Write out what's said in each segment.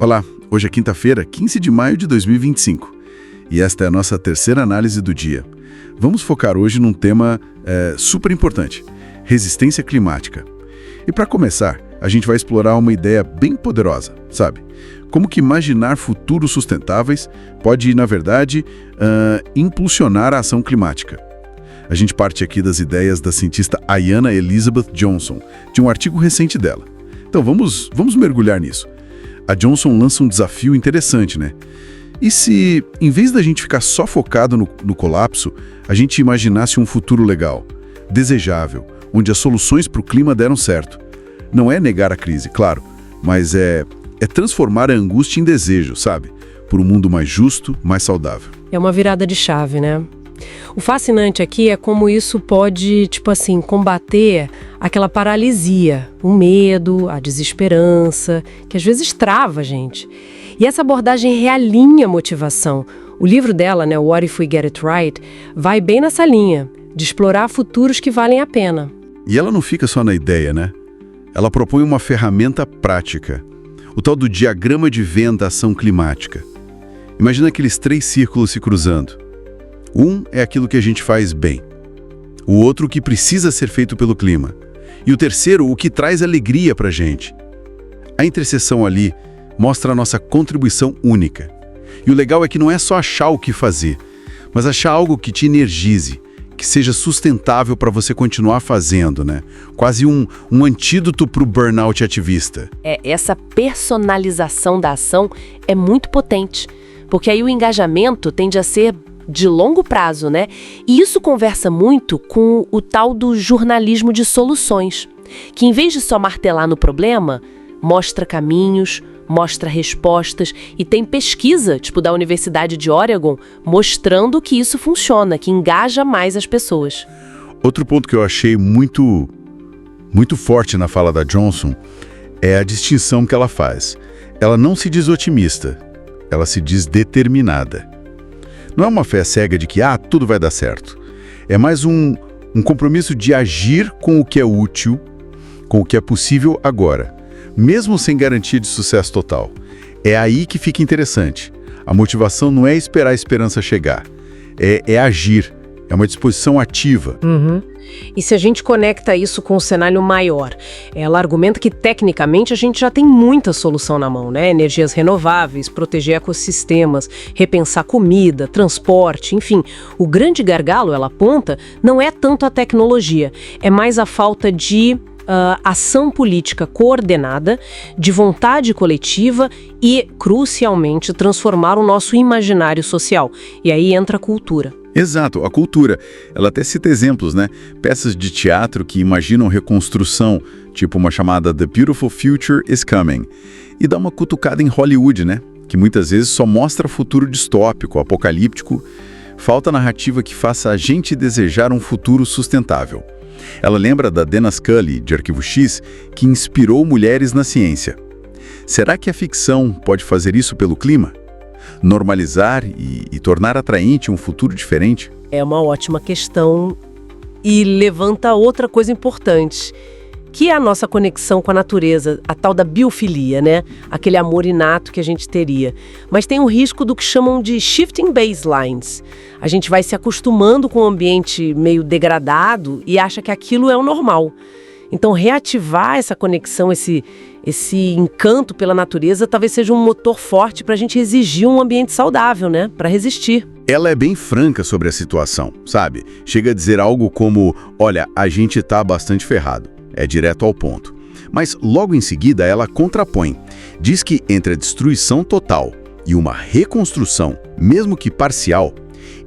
Olá, hoje é quinta-feira, 15 de maio de 2025 e esta é a nossa terceira análise do dia. Vamos focar hoje num tema super importante, resistência climática. E para começar, a gente vai explorar uma ideia bem poderosa, sabe? Como que imaginar futuros sustentáveis pode, na verdade, impulsionar a ação climática. A gente parte aqui das ideias da cientista Ayanna Elizabeth Johnson, de um artigo recente dela. Então vamos mergulhar nisso. A Johnson lança um desafio interessante, né? E se, em vez da gente ficar só focado no colapso, a gente imaginasse um futuro legal, desejável, onde as soluções para o clima deram certo? Não é negar a crise, claro, mas é transformar a angústia em desejo, sabe? Por um mundo mais justo, mais saudável. É uma virada de chave, né? O fascinante aqui é como isso pode, combater aquela paralisia, o medo, a desesperança, que às vezes trava a gente. E essa abordagem realinha a motivação. O livro dela, né, What If We Get It Right, vai bem nessa linha, de explorar futuros que valem a pena. E ela não fica só na ideia, né? Ela propõe uma ferramenta prática, o tal do diagrama de Venn da ação climática. Imagina aqueles 3 círculos se cruzando. Um é aquilo que a gente faz bem, o outro o que precisa ser feito pelo clima, e o terceiro o que traz alegria para a gente. A interseção ali mostra a nossa contribuição única. E o legal é que não é só achar o que fazer, mas achar algo que te energize, que seja sustentável para você continuar fazendo, né? Quase um antídoto para o burnout ativista. Essa personalização da ação é muito potente, porque aí o engajamento tende a ser de longo prazo, né? E isso conversa muito com o tal do jornalismo de soluções, que em vez de só martelar no problema, mostra caminhos, mostra respostas e tem pesquisa, da Universidade de Oregon, mostrando que isso funciona, que engaja mais as pessoas. Outro ponto que eu achei muito forte na fala da Johnson é a distinção que ela faz. Ela não se diz otimista, ela se diz determinada. Não é uma fé cega de que tudo vai dar certo. É mais um compromisso de agir com o que é útil, com o que é possível agora, mesmo sem garantia de sucesso total. É aí que fica interessante. A motivação não é esperar a esperança chegar, é agir, é uma disposição ativa. E se a gente conecta isso com o cenário maior, ela argumenta que tecnicamente a gente já tem muita solução na mão, né? Energias renováveis, proteger ecossistemas, repensar comida, transporte, enfim. O grande gargalo, ela aponta, não é tanto a tecnologia, é mais a falta de ação política coordenada, de vontade coletiva e, crucialmente, transformar o nosso imaginário social. E aí entra a cultura. Exato, a cultura. Ela até cita exemplos, né? Peças de teatro que imaginam reconstrução, tipo uma chamada The Beautiful Future is Coming. E dá uma cutucada em Hollywood, né? Que muitas vezes só mostra futuro distópico, apocalíptico. Falta narrativa que faça a gente desejar um futuro sustentável. Ela lembra da Dana Scully, de Arquivo X, que inspirou mulheres na ciência. Será que a ficção pode fazer isso pelo clima? Normalizar e tornar atraente um futuro diferente? É uma ótima questão e levanta outra coisa importante, que é a nossa conexão com a natureza, a tal da biofilia, né? Aquele amor inato que a gente teria. Mas tem o risco do que chamam de shifting baselines. A gente vai se acostumando com o ambiente meio degradado e acha que aquilo é o normal. Então, reativar essa conexão, esse encanto pela natureza, talvez seja um motor forte para a gente exigir um ambiente saudável, né? Para resistir. Ela é bem franca sobre a situação, sabe? Chega a dizer algo como, olha, a gente tá bastante ferrado. É direto ao ponto. Mas logo em seguida ela contrapõe. Diz que entre a destruição total e uma reconstrução, mesmo que parcial,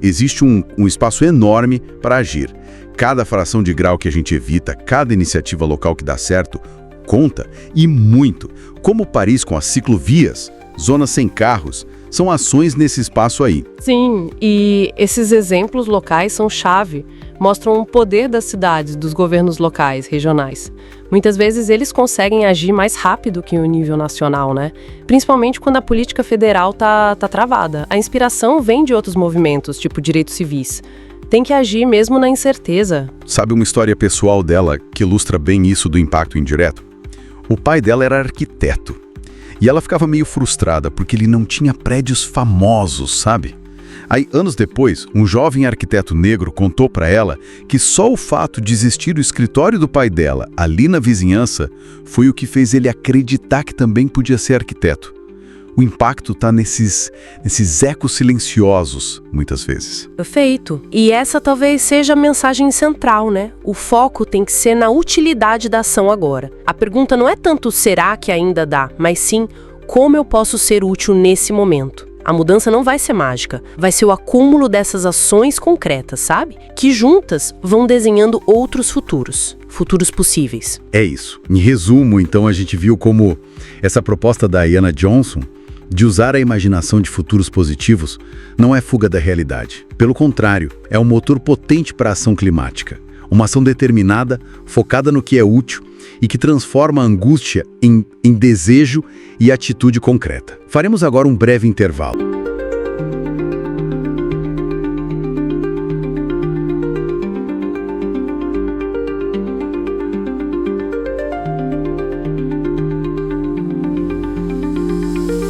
existe um espaço enorme para agir. Cada fração de grau que a gente evita, cada iniciativa local que dá certo, conta e muito. Como Paris com as ciclovias, zonas sem carros, são ações nesse espaço aí. Sim, e esses exemplos locais são chave, mostram o poder das cidades, dos governos locais, regionais. Muitas vezes eles conseguem agir mais rápido que o nível nacional, né? Principalmente quando a política federal tá travada. A inspiração vem de outros movimentos, tipo direitos civis. Tem que agir mesmo na incerteza. Sabe uma história pessoal dela que ilustra bem isso do impacto indireto? O pai dela era arquiteto. E ela ficava meio frustrada porque ele não tinha prédios famosos, sabe? Aí, anos depois, um jovem arquiteto negro contou para ela que só o fato de existir o escritório do pai dela ali na vizinhança foi o que fez ele acreditar que também podia ser arquiteto. O impacto está nesses ecos silenciosos, muitas vezes. Perfeito. E essa talvez seja a mensagem central, né? O foco tem que ser na utilidade da ação agora. A pergunta não é tanto será que ainda dá, mas sim como eu posso ser útil nesse momento. A mudança não vai ser mágica, vai ser o acúmulo dessas ações concretas, sabe? Que juntas vão desenhando outros futuros possíveis. É isso. Em resumo, então, a gente viu como essa proposta da Ayanna Johnson de usar a imaginação de futuros positivos não é fuga da realidade. Pelo contrário, é um motor potente para a ação climática. Uma ação determinada, focada no que é útil e que transforma a angústia em desejo e atitude concreta. Faremos agora um breve intervalo.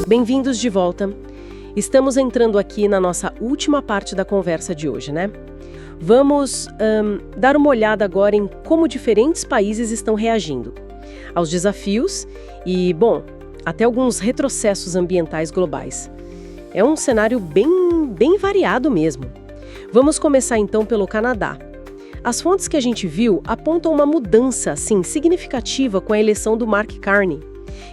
Bem-vindos de volta. Estamos entrando aqui na nossa última parte da conversa de hoje, né? Vamos dar uma olhada agora em como diferentes países estão reagindo aos desafios e, bom, até alguns retrocessos ambientais globais. É um cenário bem variado mesmo. Vamos começar então pelo Canadá. As fontes que a gente viu apontam uma mudança, assim, significativa com a eleição do Mark Carney.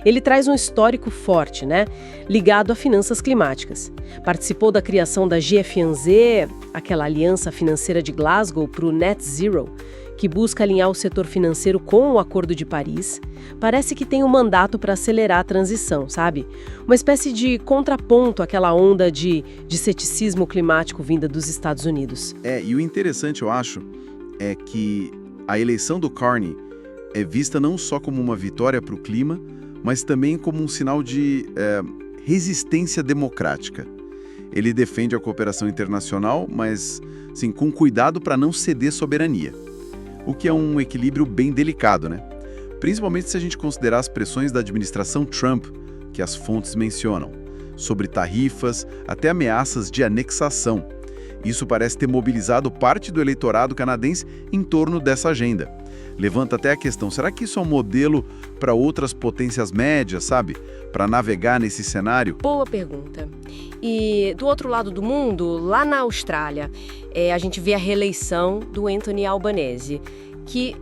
Ele traz um histórico forte, né? Ligado a finanças climáticas. Participou da criação da GFNZ, aquela aliança financeira de Glasgow para o Net Zero, que busca alinhar o setor financeiro com o Acordo de Paris. Parece que tem um mandato para acelerar a transição, sabe? Uma espécie de contraponto àquela onda de ceticismo climático vinda dos Estados Unidos. E o interessante, eu acho, é que a eleição do Carney é vista não só como uma vitória para o clima, mas também como um sinal de resistência democrática. Ele defende a cooperação internacional, mas assim, com cuidado para não ceder soberania. O que é um equilíbrio bem delicado, né? Principalmente se a gente considerar as pressões da administração Trump, que as fontes mencionam, sobre tarifas até ameaças de anexação. Isso parece ter mobilizado parte do eleitorado canadense em torno dessa agenda. Levanta até a questão, será que isso é um modelo para outras potências médias, sabe? Para navegar nesse cenário? Boa pergunta. E do outro lado do mundo, lá na Austrália, a gente vê a reeleição do Anthony Albanese, que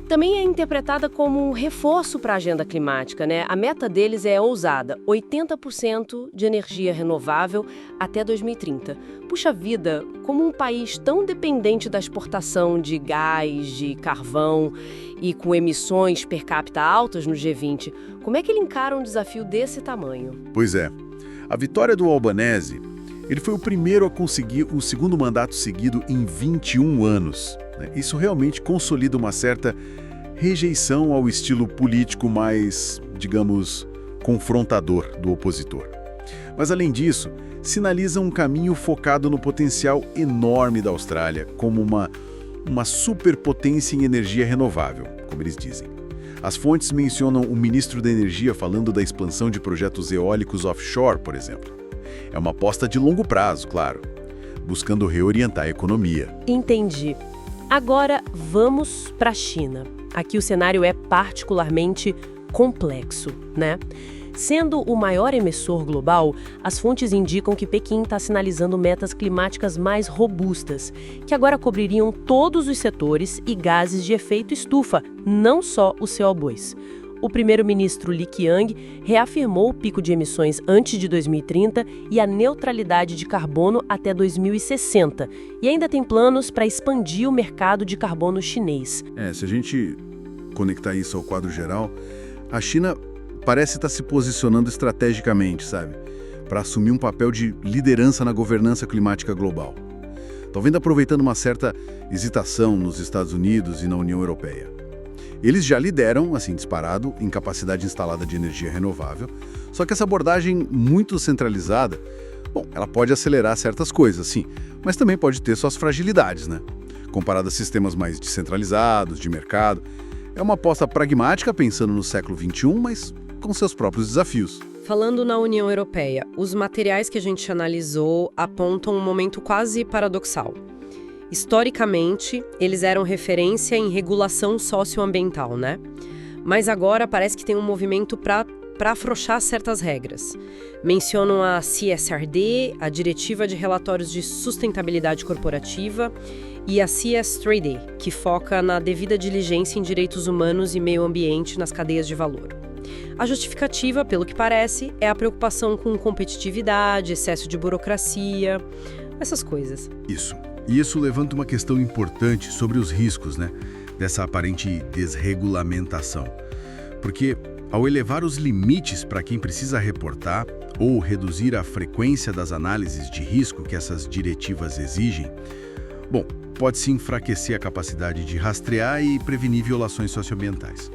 também é interpretada como um reforço para a agenda climática, né? A meta deles é ousada, 80% de energia renovável até 2030. Puxa vida, como um país tão dependente da exportação de gás, de carvão e com emissões per capita altas no G20, como é que ele encara um desafio desse tamanho? Pois é. A vitória do Albanese, ele foi o primeiro a conseguir o segundo mandato seguido em 21 anos. Isso realmente consolida uma certa rejeição ao estilo político mais, digamos, confrontador do opositor. Mas, além disso, sinaliza um caminho focado no potencial enorme da Austrália, como uma superpotência em energia renovável, como eles dizem. As fontes mencionam o ministro da Energia falando da expansão de projetos eólicos offshore, por exemplo. É uma aposta de longo prazo, claro, buscando reorientar a economia. Entendi. Agora vamos para a China. Aqui o cenário é particularmente complexo, né? Sendo o maior emissor global, as fontes indicam que Pequim está sinalizando metas climáticas mais robustas, que agora cobririam todos os setores e gases de efeito estufa, não só o CO2. O primeiro-ministro Li Qiang reafirmou o pico de emissões antes de 2030 e a neutralidade de carbono até 2060, e ainda tem planos para expandir o mercado de carbono chinês. Se a gente conectar isso ao quadro geral, a China parece estar se posicionando estrategicamente, sabe? Para assumir um papel de liderança na governança climática global. Talvez aproveitando uma certa hesitação nos Estados Unidos e na União Europeia. Eles já lideram, assim, disparado, em capacidade instalada de energia renovável, só que essa abordagem muito centralizada, ela pode acelerar certas coisas, sim, mas também pode ter suas fragilidades, né? Comparado a sistemas mais descentralizados, de mercado. É uma aposta pragmática pensando no século XXI, mas com seus próprios desafios. Falando na União Europeia, os materiais que a gente analisou apontam um momento quase paradoxal. Historicamente, eles eram referência em regulação socioambiental, né? Mas agora parece que tem um movimento para afrouxar certas regras. Mencionam a CSRD, a Diretiva de Relatórios de Sustentabilidade Corporativa, e a CS3D, que foca na devida diligência em direitos humanos e meio ambiente nas cadeias de valor. A justificativa, pelo que parece, é a preocupação com competitividade, excesso de burocracia, essas coisas. Isso. E isso levanta uma questão importante sobre os riscos, né? Dessa aparente desregulamentação. Porque, ao elevar os limites para quem precisa reportar ou reduzir a frequência das análises de risco que essas diretivas exigem, bom, pode-se enfraquecer a capacidade de rastrear e prevenir violações socioambientais,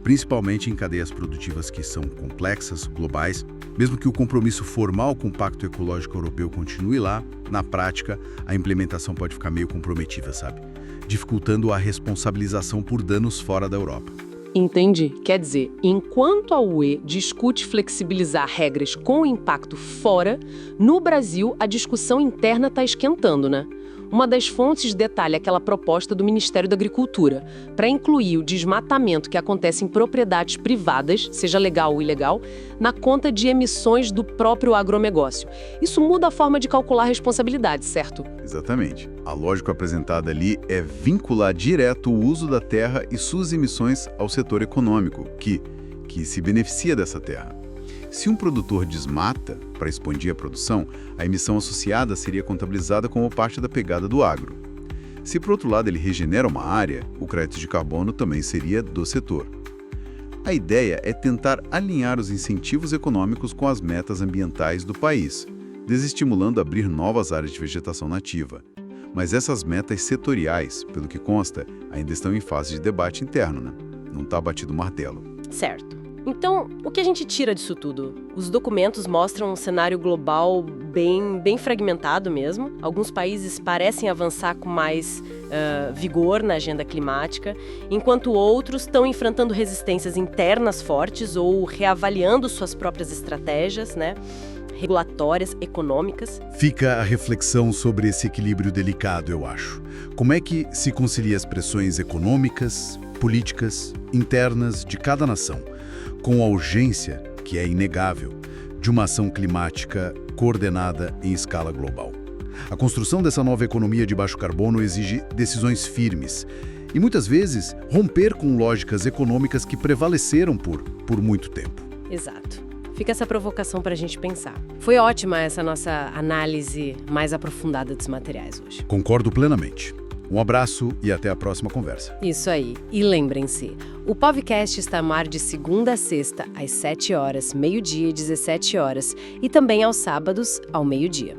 principalmente em cadeias produtivas que são complexas, globais. Mesmo que o compromisso formal com o Pacto Ecológico Europeu continue lá, na prática, a implementação pode ficar meio comprometida, sabe? Dificultando a responsabilização por danos fora da Europa. Entendi. Quer dizer, enquanto a UE discute flexibilizar regras com impacto fora, no Brasil a discussão interna está esquentando, né? Uma das fontes detalha aquela proposta do Ministério da Agricultura para incluir o desmatamento que acontece em propriedades privadas, seja legal ou ilegal, na conta de emissões do próprio agronegócio. Isso muda a forma de calcular a responsabilidade, certo? Exatamente. A lógica apresentada ali é vincular direto o uso da terra e suas emissões ao setor econômico, que se beneficia dessa terra. Se um produtor desmata para expandir a produção, a emissão associada seria contabilizada como parte da pegada do agro. Se, por outro lado, ele regenera uma área, o crédito de carbono também seria do setor. A ideia é tentar alinhar os incentivos econômicos com as metas ambientais do país, desestimulando abrir novas áreas de vegetação nativa. Mas essas metas setoriais, pelo que consta, ainda estão em fase de debate interno, né? Não está batido o martelo. Certo. Então, o que a gente tira disso tudo? Os documentos mostram um cenário global bem fragmentado mesmo. Alguns países parecem avançar com mais vigor na agenda climática, enquanto outros estão enfrentando resistências internas fortes ou reavaliando suas próprias estratégias, né? Regulatórias, econômicas. Fica a reflexão sobre esse equilíbrio delicado, eu acho. Como é que se concilia as pressões econômicas, políticas, internas de cada nação, com a urgência, que é inegável, de uma ação climática coordenada em escala global? A construção dessa nova economia de baixo carbono exige decisões firmes e, muitas vezes, romper com lógicas econômicas que prevaleceram por muito tempo. Exato. Fica essa provocação para a gente pensar. Foi ótima essa nossa análise mais aprofundada dos materiais hoje. Concordo plenamente. Um abraço e até a próxima conversa. Isso aí. E lembrem-se, o podcast está no ar de segunda a sexta, às 7 horas, meio-dia e 17 horas, e também aos sábados, ao meio-dia.